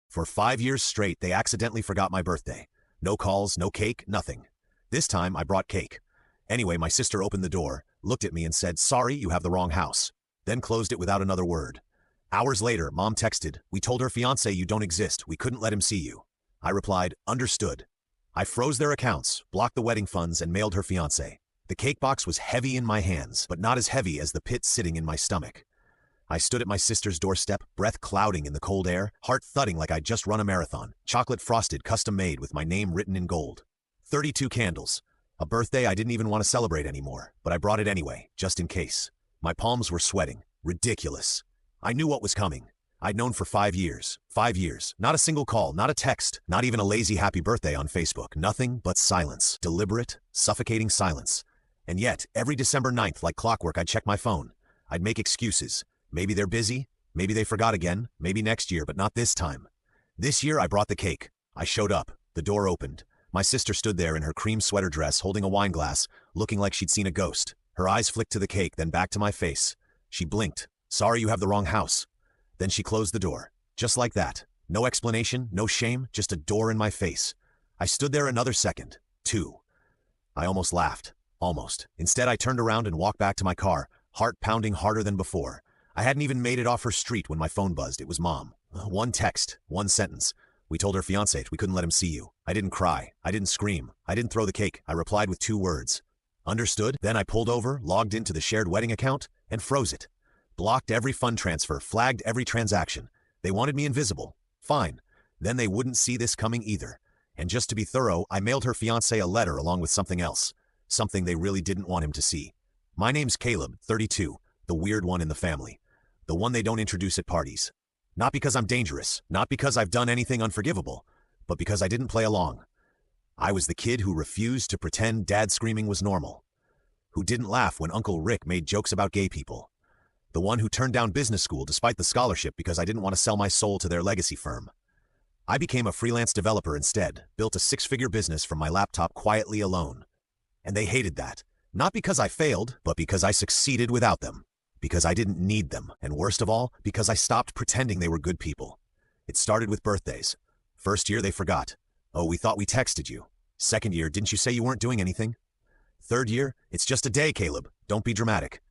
For 5 years straight, they accidentally forgot my birthday. No calls, no cake, nothing. This time, I brought cake. Anyway, my sister opened the door, looked at me and said, "Sorry, you have the wrong house." Then closed it without another word. Hours later, Mom texted, "We told her fiancé you don't exist. We couldn't let him see you." I replied, "Understood." I froze their accounts, blocked the wedding funds, and mailed her fiancé. The cake box was heavy in my hands, but not as heavy as the pit sitting in my stomach. I stood at my sister's doorstep, breath clouding in the cold air, heart thudding like I'd just run a marathon, chocolate frosted, custom made with my name written in gold. 32 candles. A birthday I didn't even want to celebrate anymore, but I brought it anyway, just in case. My palms were sweating. Ridiculous. I knew what was coming. I'd known for 5 years. 5 years. Not a single call, not a text, not even a lazy happy birthday on Facebook. Nothing but silence. Deliberate, suffocating silence. And yet, every December 9th, like clockwork, I'd check my phone. I'd make excuses. Maybe they're busy, maybe they forgot again, maybe next year, but not this time. This year I brought the cake. I showed up. The door opened. My sister stood there in her cream sweater dress, holding a wine glass, looking like she'd seen a ghost. Her eyes flicked to the cake, then back to my face. She blinked. "Sorry, you have the wrong house." Then she closed the door. Just like that. No explanation, no shame, just a door in my face. I stood there another second. 2. I almost laughed. Almost. Instead, I turned around and walked back to my car, heart pounding harder than before. I hadn't even made it off her street when my phone buzzed. It was Mom. One text, one sentence. "We told her fiancé we couldn't let him see you." I didn't cry. I didn't scream. I didn't throw the cake. I replied with 2 words. "Understood." Then I pulled over, logged into the shared wedding account, and froze it. Blocked every fund transfer, flagged every transaction. They wanted me invisible. Fine. Then they wouldn't see this coming either. And just to be thorough, I mailed her fiancé a letter along with something else. Something they really didn't want him to see. My name's Caleb, 32, the weird one in the family. The one they don't introduce at parties. Not because I'm dangerous, not because I've done anything unforgivable, but because I didn't play along. I was the kid who refused to pretend dad screaming was normal. Who didn't laugh when Uncle Rick made jokes about gay people. The one who turned down business school despite the scholarship because I didn't want to sell my soul to their legacy firm. I became a freelance developer instead, built a 6-figure business from my laptop quietly alone. And they hated that. Not because I failed, but because I succeeded without them. Because I didn't need them, and worst of all, because I stopped pretending they were good people. It started with birthdays. First year, they forgot. "Oh, we thought we texted you." Second year, "Didn't you say you weren't doing anything?" Third year, "It's just a day, Caleb. Don't be dramatic."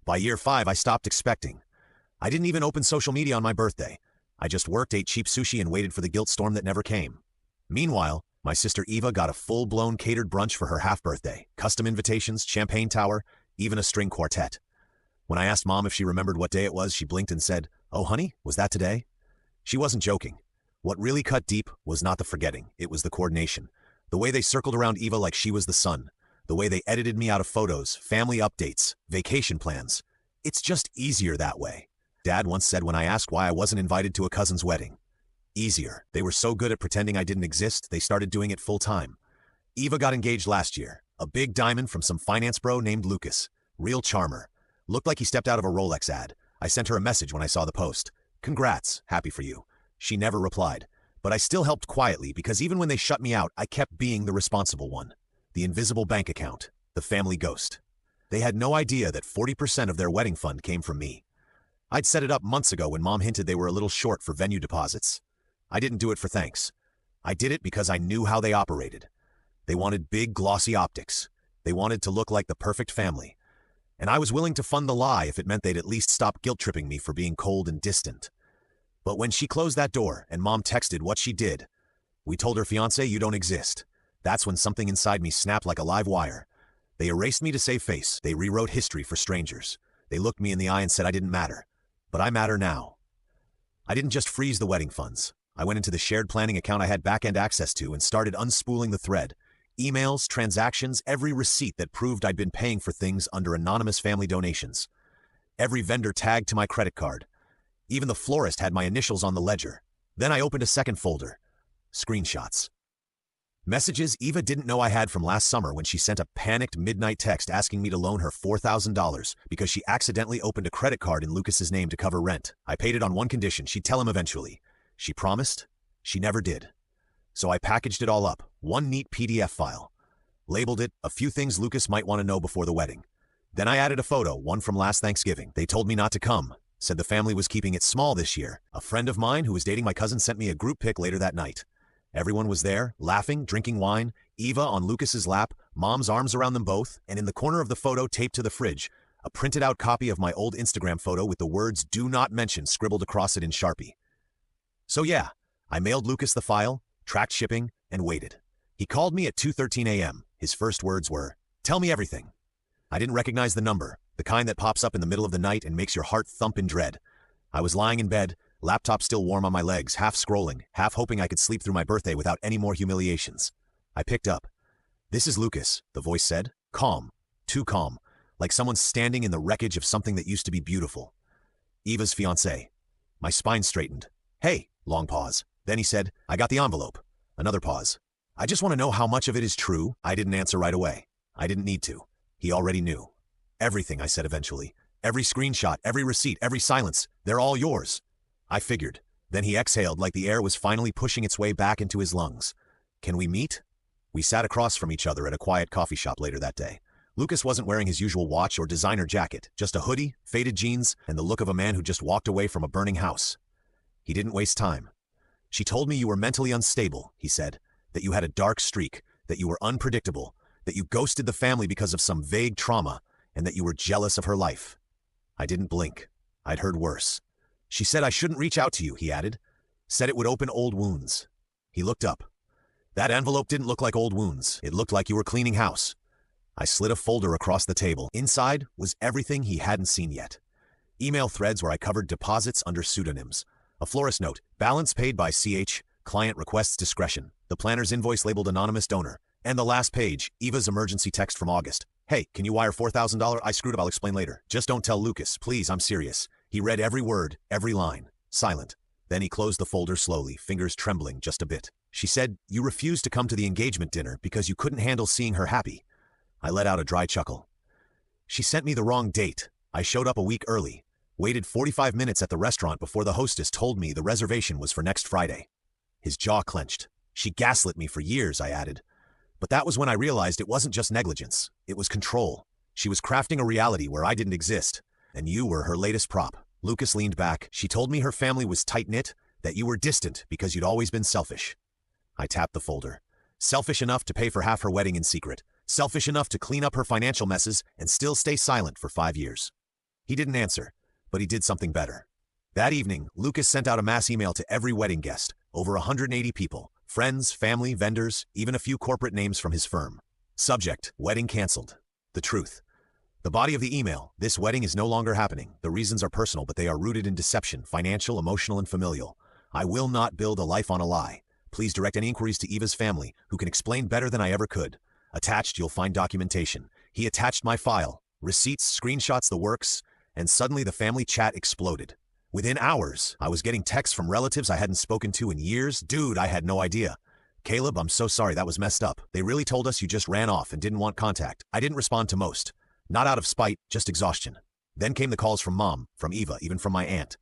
By year 5, I stopped expecting. I didn't even open social media on my birthday. I just worked, ate cheap sushi, and waited for the guilt storm that never came. Meanwhile, my sister Eva got a full-blown catered brunch for her half-birthday. Custom invitations, champagne tower, even a string quartet. When I asked Mom if she remembered what day it was, she blinked and said, "Oh, honey, was that today?" She wasn't joking. What really cut deep was not the forgetting, it was the coordination. The way they circled around Eva like she was the sun. The way they edited me out of photos, family updates, vacation plans. It's just easier that way. Dad once said when I asked why I wasn't invited to a cousin's wedding. Easier. They were so good at pretending I didn't exist, they started doing it full time. Eva got engaged last year. A big diamond from some finance bro named Lucas. Real charmer. Looked like he stepped out of a Rolex ad. I sent her a message when I saw the post. "Congrats, happy for you." She never replied. But I still helped quietly because even when they shut me out, I kept being the responsible one. The invisible bank account. The family ghost. They had no idea that 40% of their wedding fund came from me. I'd set it up months ago when Mom hinted they were a little short for venue deposits. I didn't do it for thanks. I did it because I knew how they operated. They wanted big, glossy optics. They wanted to look like the perfect family. And I was willing to fund the lie if it meant they'd at least stop guilt-tripping me for being cold and distant. But when she closed that door and Mom texted what she did, "We told her fiancé you don't exist," that's when something inside me snapped like a live wire. They erased me to save face. They rewrote history for strangers. They looked me in the eye and said I didn't matter. But I matter now. I didn't just freeze the wedding funds. I went into the shared planning account I had back-end access to and started unspooling the thread. Emails, transactions, every receipt that proved I'd been paying for things under anonymous family donations. Every vendor tagged to my credit card. Even the florist had my initials on the ledger. Then I opened a second folder. Screenshots. Messages Eva didn't know I had from last summer when she sent a panicked midnight text asking me to loan her $4,000 because she accidentally opened a credit card in Lucas's name to cover rent. I paid it on one condition: she'd tell him eventually. She promised. She never did. So I packaged it all up, one neat PDF file. Labeled it, "A few things Lucas might want to know before the wedding." Then I added a photo, one from last Thanksgiving. They told me not to come. Said the family was keeping it small this year. A friend of mine who was dating my cousin sent me a group pic later that night. Everyone was there, laughing, drinking wine, Eva on Lucas's lap, Mom's arms around them both, and in the corner of the photo taped to the fridge, a printed-out copy of my old Instagram photo with the words "Do Not Mention" scribbled across it in Sharpie. So yeah, I mailed Lucas the file, tracked shipping, and waited. He called me at 2:13 a.m. His first words were, "Tell me everything." I didn't recognize the number, the kind that pops up in the middle of the night and makes your heart thump in dread. I was lying in bed, laptop still warm on my legs, half scrolling, half hoping I could sleep through my birthday without any more humiliations. I picked up. "This is Lucas," the voice said. Calm. Too calm. Like someone standing in the wreckage of something that used to be beautiful. Eva's fiancé. My spine straightened. "Hey," long pause. Then he said, "I got the envelope." Another pause. "I just want to know how much of it is true." I didn't answer right away. I didn't need to. He already knew. "Everything," I said eventually. "Every screenshot, every receipt, every silence. They're all yours." I figured. Then he exhaled like the air was finally pushing its way back into his lungs. "Can we meet?" We sat across from each other at a quiet coffee shop later that day. Lucas wasn't wearing his usual watch or designer jacket, just a hoodie, faded jeans, and the look of a man who just walked away from a burning house. He didn't waste time. "She told me you were mentally unstable," he said, "that you had a dark streak, that you were unpredictable, that you ghosted the family because of some vague trauma, and that you were jealous of her life." I didn't blink. I'd heard worse. "She said I shouldn't reach out to you," he added. "Said it would open old wounds." He looked up. "That envelope didn't look like old wounds. It looked like you were cleaning house." I slid a folder across the table. Inside was everything he hadn't seen yet. Email threads where I covered deposits under pseudonyms. A florist note, balance paid by CH, client requests discretion. The planner's invoice labeled anonymous donor. And the last page, Eva's emergency text from August. "Hey, can you wire $4,000? I screwed up, I'll explain later. Just don't tell Lucas, please, I'm serious." He read every word, every line. Silent. Then he closed the folder slowly, fingers trembling just a bit. "She said you refused to come to the engagement dinner because you couldn't handle seeing her happy." I let out a dry chuckle. "She sent me the wrong date. I showed up a week early. Waited 45 minutes at the restaurant before the hostess told me the reservation was for next Friday." His jaw clenched. "She gaslit me for years," I added. "But that was when I realized it wasn't just negligence. It was control. She was crafting a reality where I didn't exist. And you were her latest prop." Lucas leaned back. "She told me her family was tight-knit, that you were distant because you'd always been selfish." I tapped the folder. "Selfish enough to pay for half her wedding in secret. Selfish enough to clean up her financial messes and still stay silent for 5 years. He didn't answer, but he did something better. That evening, Lucas sent out a mass email to every wedding guest, over 180 people, friends, family, vendors, even a few corporate names from his firm. Subject, wedding canceled. The truth. The body of the email, this wedding is no longer happening. The reasons are personal, but they are rooted in deception, financial, emotional, and familial. I will not build a life on a lie. Please direct any inquiries to Eva's family, who can explain better than I ever could. Attached, you'll find documentation. He attached my file, receipts, screenshots, the works, and suddenly the family chat exploded. Within hours, I was getting texts from relatives I hadn't spoken to in years. Dude, I had no idea. "Caleb, I'm so sorry, that was messed up. They really told us you just ran off and didn't want contact." I didn't respond to most. Not out of spite, just exhaustion. Then came the calls from Mom, from Eva, even from my aunt.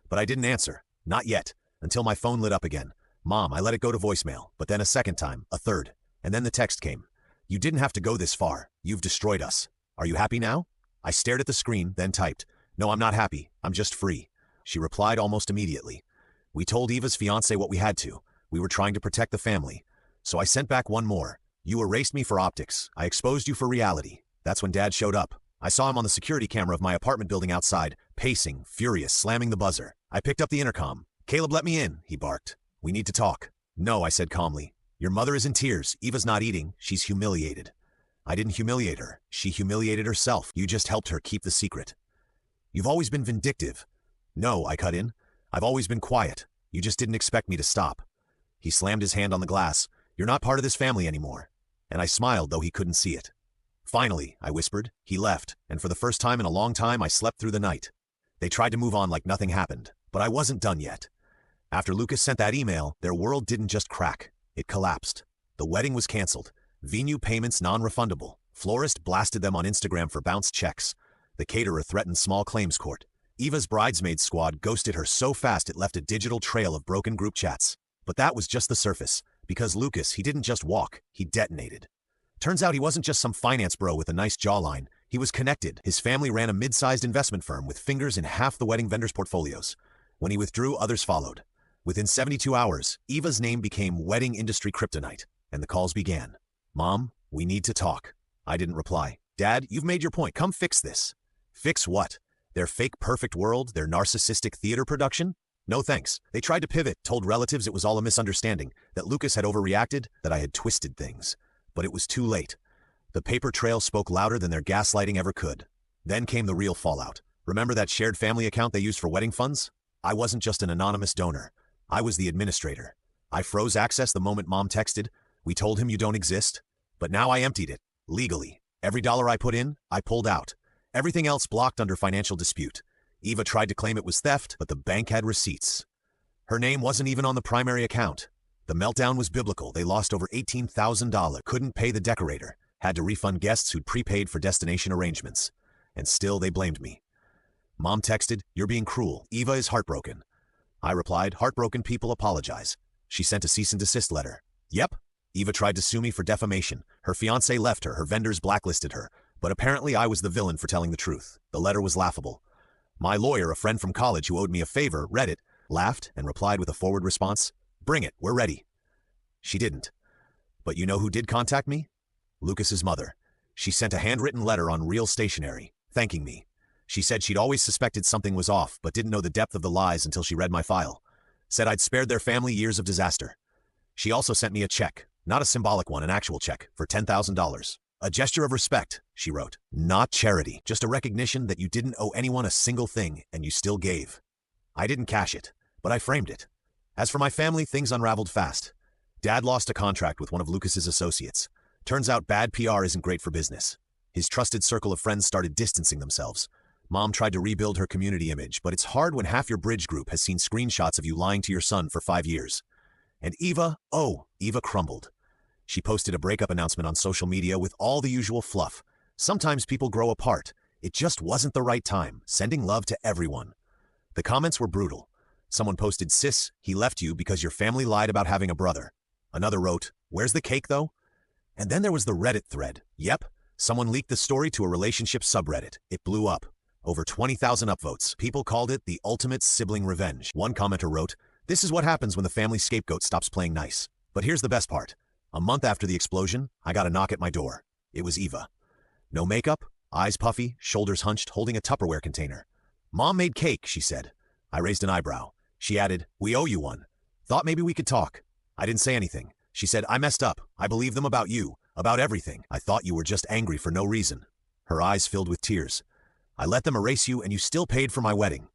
But I didn't answer. Not yet, until my phone lit up again. "Mom, I let it go to voicemail, but then a second time, a third. And then the text came. You didn't have to go this far. You've destroyed us. Are you happy now?" I stared at the screen, then typed, "No, I'm not happy. I'm just free." She replied almost immediately. "We told Eva's fiancé what we had to. We were trying to protect the family. So I sent back one more. You erased me for optics. I exposed you for reality." That's when Dad showed up. I saw him on the security camera of my apartment building outside, pacing, furious, slamming the buzzer. I picked up the intercom. "Caleb, let me in," he barked. "We need to talk." "No," I said calmly. "Your mother is in tears. Eva's not eating. She's humiliated." "I didn't humiliate her. She humiliated herself. You just helped her keep the secret." "You've always been vindictive." "No," I cut in. "I've always been quiet. You just didn't expect me to stop." He slammed his hand on the glass. "You're not part of this family anymore." And I smiled, though he couldn't see it. "Finally," I whispered. He left, and for the first time in a long time I slept through the night. They tried to move on like nothing happened, but I wasn't done yet. After Lucas sent that email, their world didn't just crack. It collapsed. The wedding was canceled. Venue payments non-refundable. Florist blasted them on Instagram for bounced checks. The caterer threatened small claims court. Eva's bridesmaid squad ghosted her so fast it left a digital trail of broken group chats. But that was just the surface, because Lucas, he didn't just walk, he detonated. Turns out he wasn't just some finance bro with a nice jawline. He was connected. His family ran a mid-sized investment firm with fingers in half the wedding vendors' portfolios. When he withdrew, others followed. Within 72 hours, Eva's name became wedding industry kryptonite, and the calls began. "Mom, we need to talk." I didn't reply. "Dad, you've made your point. Come fix this." Fix what? Their fake perfect world, their narcissistic theater production? No thanks. They tried to pivot, told relatives it was all a misunderstanding, that Lucas had overreacted, that I had twisted things. But it was too late. The paper trail spoke louder than their gaslighting ever could. Then came the real fallout. Remember that shared family account they used for wedding funds? I wasn't just an anonymous donor. I was the administrator. I froze access the moment Mom texted. "We told him you don't exist." But now I emptied it, legally. Every dollar I put in, I pulled out. Everything else blocked under financial dispute. Eva tried to claim it was theft, but the bank had receipts. Her name wasn't even on the primary account. The meltdown was biblical. They lost over $18,000, couldn't pay the decorator, had to refund guests who'd prepaid for destination arrangements. And still they blamed me. Mom texted, "You're being cruel. Eva is heartbroken." I replied, "Heartbroken people apologize." She sent a cease and desist letter. Yep. Eva tried to sue me for defamation. Her fiancé left her, her vendors blacklisted her. But apparently I was the villain for telling the truth. The letter was laughable. My lawyer, a friend from college who owed me a favor, read it, laughed, and replied with a forward response, "Bring it, we're ready." She didn't. But you know who did contact me? Lucas's mother. She sent a handwritten letter on real stationery, thanking me. She said she'd always suspected something was off, but didn't know the depth of the lies until she read my file. Said I'd spared their family years of disaster. She also sent me a check, not a symbolic one, an actual check, for $10,000. "A gesture of respect," she wrote. "Not charity, just a recognition that you didn't owe anyone a single thing and you still gave." I didn't cash it, but I framed it. As for my family, things unraveled fast. Dad lost a contract with one of Lucas's associates. Turns out bad PR isn't great for business. His trusted circle of friends started distancing themselves. Mom tried to rebuild her community image, but it's hard when half your bridge group has seen screenshots of you lying to your son for 5 years. And Eva crumbled. She posted a breakup announcement on social media with all the usual fluff. Sometimes people grow apart. It just wasn't the right time, sending love to everyone. The comments were brutal. Someone posted, "Sis, he left you because your family lied about having a brother." Another wrote, "Where's the cake though?" And then there was the Reddit thread. Yep, someone leaked the story to a relationship subreddit. It blew up. Over 20,000 upvotes. People called it the ultimate sibling revenge. One commenter wrote, "This is what happens when the family scapegoat stops playing nice." But here's the best part. A month after the explosion, I got a knock at my door. It was Eva. No makeup, eyes puffy, shoulders hunched, holding a Tupperware container. "Mom made cake," she said. I raised an eyebrow. She added, "We owe you one. Thought maybe we could talk." I didn't say anything. She said, "I messed up. I believed them about you, about everything. I thought you were just angry for no reason." Her eyes filled with tears. "I let them erase you and you still paid for my wedding."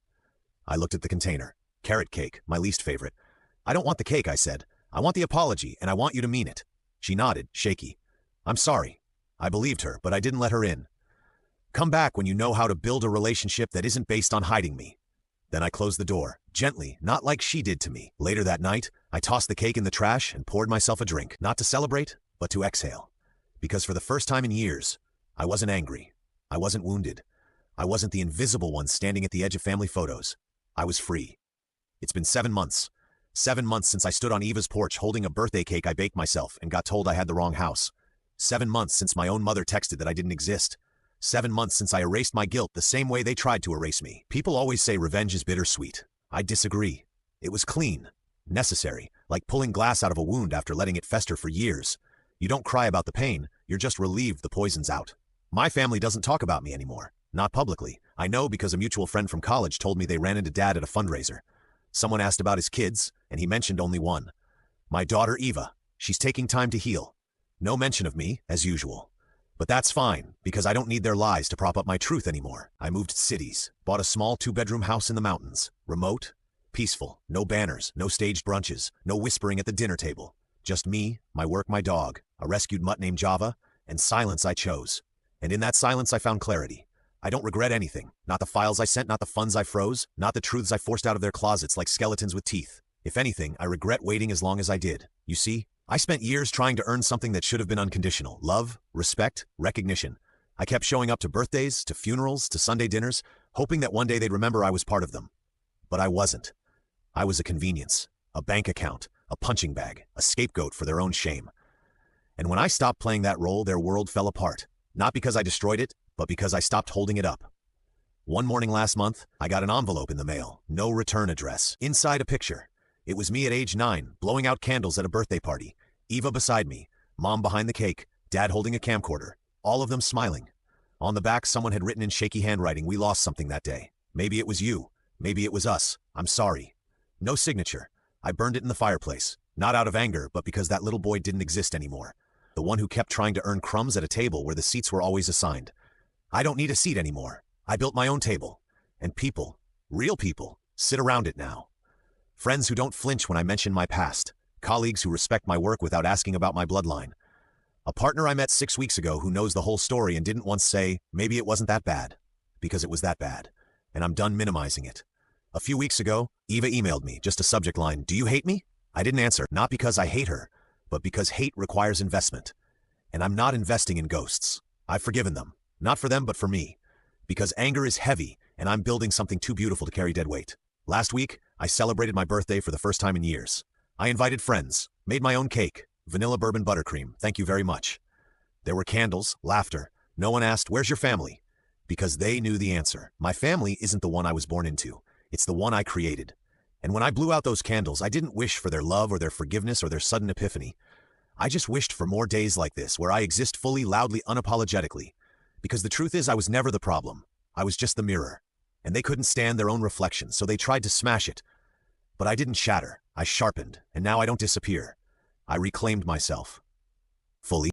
I looked at the container. Carrot cake, my least favorite. "I don't want the cake," I said. "I want the apology, and I want you to mean it." She nodded, shaky. "I'm sorry." I believed her, but I didn't let her in. "Come back when you know how to build a relationship that isn't based on hiding me." Then I closed the door, gently, not like she did to me. Later that night, I tossed the cake in the trash and poured myself a drink, not to celebrate, but to exhale. Because for the first time in years, I wasn't angry. I wasn't wounded. I wasn't the invisible one standing at the edge of family photos. I was free. It's been 7 months. 7 months since I stood on Eva's porch holding a birthday cake I baked myself and got told I had the wrong house. 7 months since my own mother texted that I didn't exist. 7 months since I erased my guilt the same way they tried to erase me. People always say revenge is bittersweet. I disagree. It was clean, necessary, like pulling glass out of a wound after letting it fester for years. You don't cry about the pain, you're just relieved the poison's out. My family doesn't talk about me anymore. Not publicly. I know because a mutual friend from college told me they ran into Dad at a fundraiser. Someone asked about his kids, and he mentioned only one. My daughter Eva. She's taking time to heal. No mention of me, as usual. But that's fine, because I don't need their lies to prop up my truth anymore. I moved cities, bought a small 2-bedroom house in the mountains. Remote, peaceful, no banners, no staged brunches, no whispering at the dinner table. Just me, my work, my dog, a rescued mutt named Java, and silence I chose. And in that silence I found clarity. I don't regret anything. Not the files I sent, not the funds I froze, not the truths I forced out of their closets like skeletons with teeth. If anything, I regret waiting as long as I did. You see, I spent years trying to earn something that should have been unconditional. Love, respect, recognition. I kept showing up to birthdays, to funerals, to Sunday dinners, hoping that one day they'd remember I was part of them. But I wasn't. I was a convenience, a bank account, a punching bag, a scapegoat for their own shame. And when I stopped playing that role, their world fell apart. Not because I destroyed it, but because I stopped holding it up. One morning last month, I got an envelope in the mail, no return address. Inside a picture. It was me at age 9, blowing out candles at a birthday party. Eva beside me, Mom behind the cake, Dad holding a camcorder, all of them smiling. On the back, someone had written in shaky handwriting, "We lost something that day. Maybe it was you. Maybe it was us. I'm sorry." No signature. I burned it in the fireplace, not out of anger, but because that little boy didn't exist anymore. The one who kept trying to earn crumbs at a table where the seats were always assigned. I don't need a seat anymore. I built my own table. And people, real people, sit around it now. Friends who don't flinch when I mention my past. Colleagues who respect my work without asking about my bloodline. A partner I met 6 weeks ago who knows the whole story and didn't once say, "Maybe it wasn't that bad." Because it was that bad. And I'm done minimizing it. A few weeks ago, Eva emailed me, just a subject line, "Do you hate me?" I didn't answer, not because I hate her, but because hate requires investment. And I'm not investing in ghosts. I've forgiven them. Not for them, but for me. Because anger is heavy, and I'm building something too beautiful to carry dead weight. Last week, I celebrated my birthday for the first time in years. I invited friends, made my own cake, vanilla bourbon buttercream, thank you very much. There were candles, laughter. No one asked, "Where's your family?" Because they knew the answer. My family isn't the one I was born into. It's the one I created. And when I blew out those candles, I didn't wish for their love or their forgiveness or their sudden epiphany. I just wished for more days like this, where I exist fully, loudly, unapologetically. Because the truth is, I was never the problem. I was just the mirror. And they couldn't stand their own reflection, so they tried to smash it. But I didn't shatter. I sharpened, and now I don't disappear. I reclaimed myself. Fully.